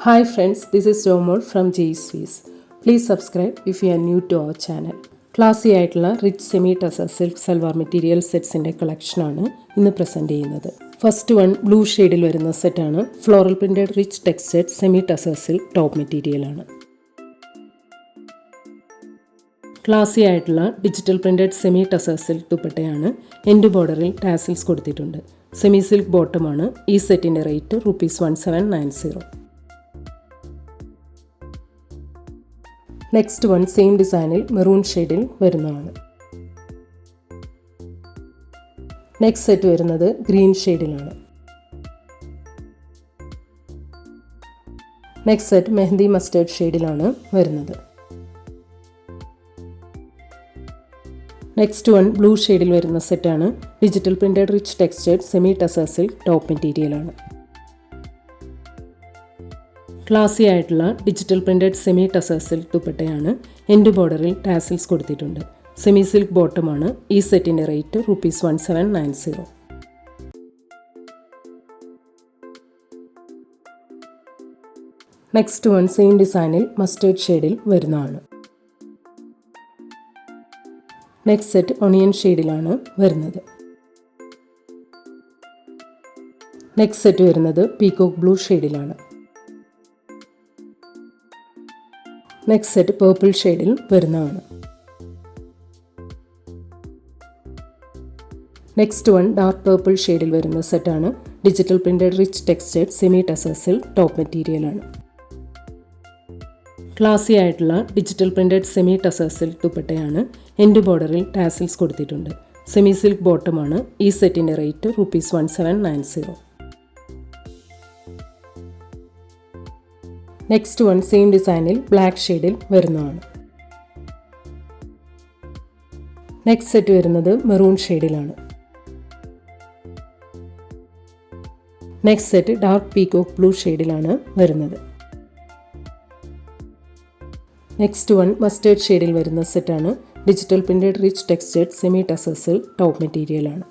Hi friends, this is Romol from J Swiss. Please subscribe if you are new to our channel. Classy ആയിട്ടുള്ള rich semi tussar silk salwar material സെറ്റ്സിൻ്റെ കളക്ഷനാണ് ഇന്ന് present ചെയ്യുന്നത്. First one blue ഷെയ്ഡിൽ വരുന്ന സെറ്റാണ്. Floral printed rich textured semi tussar silk top മെറ്റീരിയലാണ്. Classy ആയിട്ടുള്ള digital printed semi tussar silk ദുപ്പട്ടയാണ്. എൻഡ് ബോർഡറിൽ ടാസിൽസ് കൊടുത്തിട്ടുണ്ട്. സെമി സിൽക്ക് ബോട്ടമാണ്. ഈ സെറ്റിൻ്റെ റേറ്റ് ₹1790. നെക്സ്റ്റ് വൺ സെയിം ഡിസൈനിൽ മെറൂൺ ഷെയ്ഡിൽ വരുന്നതാണ്. നെക്സ്റ്റ് സെറ്റ് വരുന്നത് ഗ്രീൻ ഷെയ്ഡിലാണ്. നെക്സ്റ്റ് സെറ്റ് മെഹന്തി മസ്റ്റേർഡ് ഷെയ്ഡിലാണ് വരുന്നത്. നെക്സ്റ്റ് വൺ ബ്ലൂ ഷെയ്ഡിൽ വരുന്ന സെറ്റാണ്. Digital printed rich textured semi tussar silk top മെറ്റീരിയലാണ്. ക്ലാസി ആയിട്ടുള്ള digital printed semi tussar silk ദുപ്പട്ടയാണ്. എൻഡ് ബോർഡറിൽ ടാസിൽസ് കൊടുത്തിട്ടുണ്ട്. സെമി സിൽക്ക് ബോട്ടമാണ്. ഈ സെറ്റിൻ്റെ റേറ്റ് ₹1790. നെക്സ്റ്റ് വൺ സെയിം ഡിസൈനിൽ മസ്റ്റേർഡ് ഷെയ്ഡിൽ വരുന്നതാണ്. നെക്സ്റ്റ് സെറ്റ് ഒണിയൻ ഷെയ്ഡിലാണ് വരുന്നത്. നെക്സ്റ്റ് സെറ്റ് വരുന്നത് പീകോക്ക് ബ്ലൂ ഷെയ്ഡിലാണ്. നെക്സ്റ്റ് സെറ്റ് പേർപ്പിൾ ഷെയ്ഡിൽ വരുന്നതാണ്. നെക്സ്റ്റ് വൺ ഡാർക്ക് പേർപ്പിൾ ഷെയ്ഡിൽ വരുന്ന സെറ്റാണ്. Digital printed rich textured semi tussar silk top മെറ്റീരിയലാണ്. ക്ലാസി ആയിട്ടുള്ള digital printed semi tussar silk ദുപ്പട്ടയാണ്. എൻഡ് ബോർഡറിൽ ടാസിൽസ് കൊടുത്തിട്ടുണ്ട്. സെമി സിൽക്ക് ബോട്ടമാണ്. ഈ സെറ്റിൻ്റെ റേറ്റ് ₹1790. നെക്സ്റ്റ് വൺ സെയിം ഡിസൈനിൽ ബ്ലാക്ക് ഷെയ്ഡിൽ വരുന്നതാണ്. നെക്സ്റ്റ് സെറ്റ് വരുന്നത് മെറൂൺ ഷെയ്ഡിലാണ്. Next set dark peacock blue ഷെയ്ഡിലാണ് വരുന്നത്. നെക്സ്റ്റ് വൺ മസ്റ്റേർഡ് ഷെയ്ഡിൽ വരുന്ന സെറ്റാണ്. Digital printed rich textured semi tussar silk top മെറ്റീരിയലാണ്.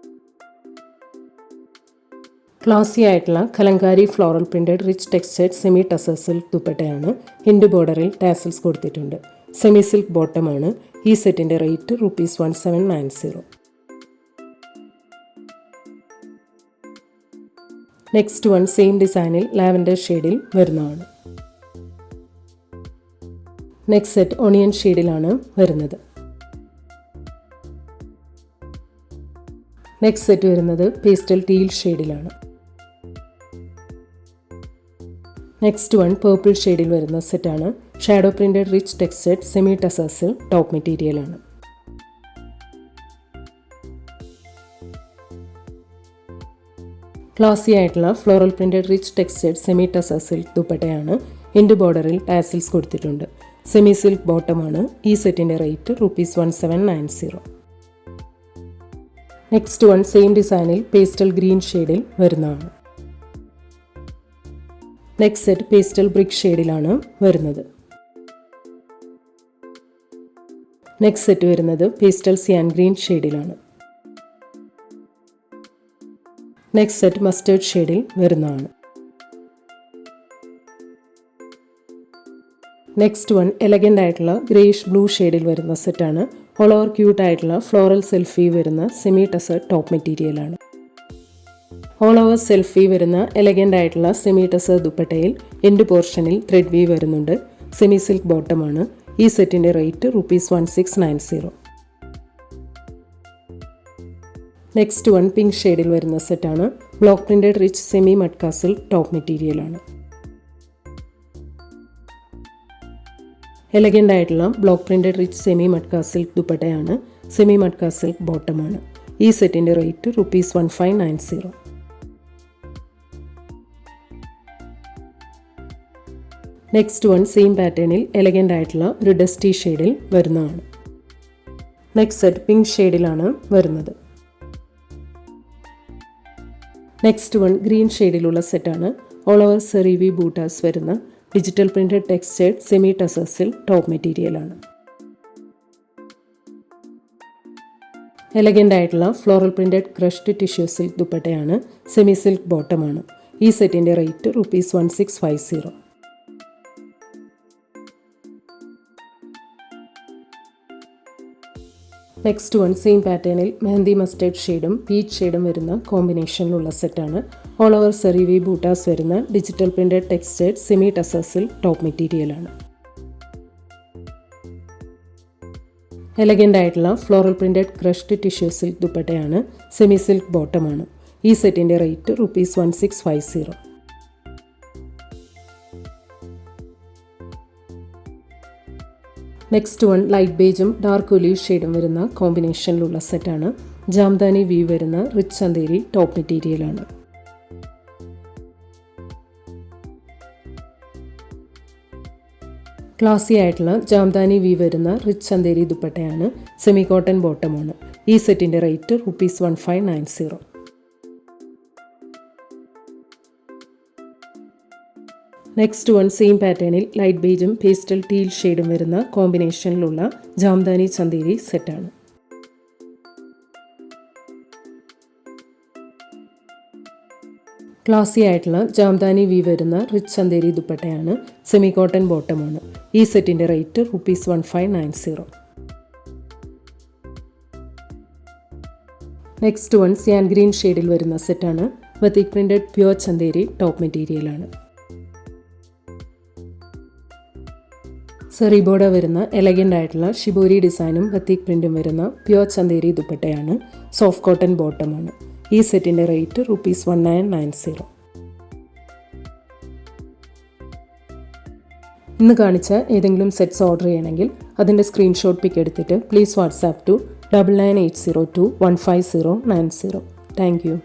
ക്ലാസി ആയിട്ടുള്ള kalamkari floral printed rich textured semi tussar silk ദുപ്പട്ടയാണ്. എൻഡ് ബോർഡറിൽ ടാസിൽസ് കൊടുത്തിട്ടുണ്ട്. സെമി സിൽക്ക് ബോട്ടമാണ്. ഈ സെറ്റിൻ്റെ റേറ്റ് ₹1790. നെക്സ്റ്റ് വൺ സെയിം ഡിസൈനിൽ ലാവൻഡർ ഷെയ്ഡിൽ വരുന്നതാണ്. നെക്സ്റ്റ് സെറ്റ് ഒണിയൻ ഷെയ്ഡിലാണ് വരുന്നത്. നെക്സ്റ്റ് സെറ്റ് വരുന്നത് പേസ്റ്റൽ ടീൽ ഷെയ്ഡിലാണ്. നെക്സ്റ്റ് വൺ പേർപ്പിൾ ഷെയ്ഡിൽ വരുന്ന സെറ്റാണ്. Shadow printed rich textured semi tussar silk top മെറ്റീരിയലാണ്. ക്ലാസി ആയിട്ടുള്ള floral printed rich textured semi tussar silk ദുപ്പട്ടയാണ്. എൻഡ് ബോർഡറിൽ ടാസിൽസ് കൊടുത്തിട്ടുണ്ട്. സെമി സിൽക്ക് ബോട്ടമാണ്. ഈ സെറ്റിൻ്റെ റേറ്റ് ₹1790. നെക്സ്റ്റ് വൺ സെയിം ഡിസൈനിൽ പേസ്റ്റൽ ഗ്രീൻ ഷെയ്ഡിൽ വരുന്നതാണ്. നെക്സ്റ്റ് സെറ്റ് പേസ്റ്റൽ ബ്രിക്ക് ഷെയ്ഡിലാണ് വരുന്നത്. നെക്സ്റ്റ് സെറ്റ് വരുന്നത് പേസ്റ്റൽ സിയാൻ ഗ്രീൻ ഷെയ്ഡിലാണ്. നെക്സ്റ്റ് സെറ്റ് മസ്റ്റേർഡ് ഷെയ്ഡിൽ വരുന്നതാണ്. നെക്സ്റ്റ് വൺ എലഗൻ്റ് ആയിട്ടുള്ള ഗ്രേഷ് ബ്ലൂ ഷെയ്ഡിൽ വരുന്ന സെറ്റാണ്. ഓൾ ഓവർ ക്യൂട്ട് ആയിട്ടുള്ള ഫ്ലോറൽ സെൽഫി വരുന്ന സെമി ടസർ ടോപ്പ് മെറ്റീരിയലാണ്. ഓൾ ഓവർ സെൽഫി വരുന്ന എലഗൻ്റ് ആയിട്ടുള്ള സെമി ടസർ ദുപ്പട്ടയിൽ എൻഡ് പോർഷനിൽ ത്രെഡ് വീവ് വരുന്നുണ്ട്. സെമി സിൽക്ക് ബോട്ടമാണ്. ഈ സെറ്റിൻ്റെ റേറ്റ് ₹1690. നെക്സ്റ്റ് വൺ പിങ്ക് ഷെയ്ഡിൽ വരുന്ന സെറ്റാണ്. Block printed rich semi matka silk top മെറ്റീരിയലാണ്. എലഗൻ്റ് ആയിട്ടുള്ള block printed rich semi matka silk ദുപ്പട്ടയാണ്. സെമി മട്ക സിൽക്ക് ബോട്ടമാണ്. ഈ സെറ്റിൻ്റെ റേറ്റ് ₹1590. നെക്സ്റ്റ് വൺ സെയിം പാറ്റേണിൽ എലഗൻ്റ് ആയിട്ടുള്ള ഒരു ഡസ്റ്റി ഷെയ്ഡിൽ വരുന്നതാണ്. നെക്സ്റ്റ് സെറ്റ് പിങ്ക് ഷെയ്ഡിലാണ് വരുന്നത്. നെക്സ്റ്റ് വൺ ഗ്രീൻ ഷെയ്ഡിലുള്ള സെറ്റാണ്. ഓൾ ഓവർ സെറിവി ബൂട്ടാസ് വരുന്ന digital printed textured semi tussar silk top മെറ്റീരിയലാണ്. എലഗൻ്റ് ആയിട്ടുള്ള floral printed crushed tissue silk ദുപ്പട്ടയാണ്. സെമി സിൽക്ക് ബോട്ടമാണ്. ഈ സെറ്റിൻ്റെ റേറ്റ് ₹1650. നെക്സ്റ്റ് വൺ സെയിം പാറ്റേണിൽ മെഹന്തി മസ്റ്റേർഡ് ഷെയ്ഡും പീച്ച് ഷെയ്ഡും വരുന്ന കോമ്പിനേഷനിലുള്ള സെറ്റാണ്. ഓൾ ഓവർ സെറിവി ബൂട്ടാസ് വരുന്ന digital printed textured semi tussar silk top മെറ്റീരിയലാണ്. എലഗൻ്റ് ആയിട്ടുള്ള floral printed crushed tissue silk ദുപ്പട്ടയാണ്. സെമി സിൽക്ക് ബോട്ടമാണ്. ഈ സെറ്റിൻ്റെ റേറ്റ് ₹1650. നെക്സ്റ്റ് വൺ ലൈറ്റ് ബേജും ഡാർക്ക് ഒലീവ് ഷെയ്ഡും വരുന്ന കോമ്പിനേഷനിലുള്ള സെറ്റാണ്. ജാംദാനി വീവ് വരുന്ന റിച്ച് ചന്തേരി ടോപ്പ് മെറ്റീരിയലാണ്. ക്ലാസി ആയിട്ടുള്ള ജാംദാനി വീവ് വരുന്ന റിച്ച് ചന്തേരി ദുപ്പട്ടയാണ്. സെമി കോട്ടൺ ബോട്ടമാണ്. ഈ സെറ്റിൻ്റെ റേറ്റ് ₹1590. നെക്സ്റ്റ് വൺ സെയിം പാറ്റേണിൽ ലൈറ്റ് ബേജും പേസ്റ്റൽ ടീൽ ഷെയ്ഡും വരുന്ന കോമ്പിനേഷനിലുള്ള ജാംദാനി ചന്തേരി സെറ്റാണ്. ക്ലാസി ആയിട്ടുള്ള ജാംദാനി വീവ് വരുന്ന റിച്ച് ചന്തേരി ദുപ്പട്ടയാണ്. സെമി കോട്ടൺ ബോട്ടമാണ്. ഈ സെറ്റിൻ്റെ rate ₹1590. Next one cyan green ഷെയ്ഡിൽ വരുന്ന സെറ്റാണ്. Batik printed pure Chanderi top മെറ്റീരിയലാണ്. സെറി ബോർഡർ വരുന്ന എലഗൻ്റ് ആയിട്ടുള്ള ഷിബോരി ഡിസൈനും ബത്തിക് പ്രിൻറ്റും വരുന്ന പ്യുവർ ചന്തേരി ദുപ്പട്ടയാണ്. സോഫ്റ്റ് കോട്ടൺ ബോട്ടമാണ്. ഈ സെറ്റിൻ്റെ റേറ്റ് ₹1990. ഇന്ന് കാണിച്ച ഏതെങ്കിലും സെറ്റ്സ് ഓർഡർ ചെയ്യണമെങ്കിൽ അതിൻ്റെ സ്ക്രീൻഷോട്ട് പിക്ക് എടുത്തിട്ട് please WhatsApp to 9980215090. Thank U.